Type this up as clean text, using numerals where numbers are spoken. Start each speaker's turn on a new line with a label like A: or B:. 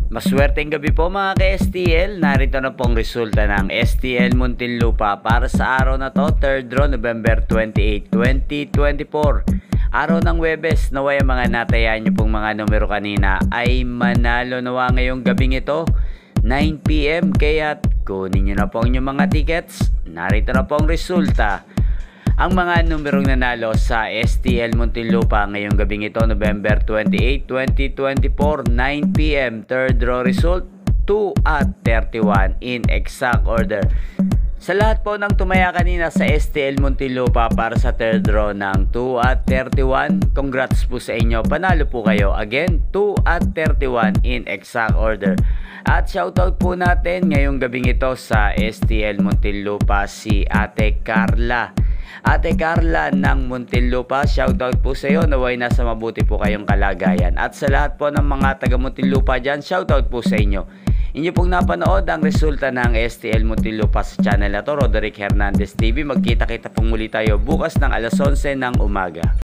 A: Maswerteng gabi po mga ka-STL. Narito na pong resulta ng STL Muntinlupa para sa araw na to, 3rd draw, November 28, 2024. Araw ng Huwebes, naway ang mga natayaan nyo pong mga numero kanina ay manalo nawa ngayong gabing ito, 9 PM. Kaya kunin nyo na po ang inyong mga tickets. Narito na po ang resulta. Ang mga numerong nanalo sa STL Muntinlupa ngayong gabing ito, November 28, 2024, 9 PM, third draw result, 2 at 31 in exact order. Sa lahat po ng tumaya kanina sa STL Muntinlupa para sa third draw ng 2 at 31, congrats po sa inyo. Panalo po kayo. Again, 2 at 31 in exact order. At shoutout po natin ngayong gabing ito sa STL Muntinlupa si Ate Carla. Ate Carla ng Muntinlupa, shoutout po sa iyo. Naway nasa mabuti po kayong kalagayan. At sa lahat po ng mga taga Muntinlupa dyan, shoutout po sa inyo. Inyo pong napanood ang resulta ng STL Muntinlupa sa channel na to, Roderick Hernandez TV. Magkita-kita pong muli tayo bukas ng alas 11 ng umaga.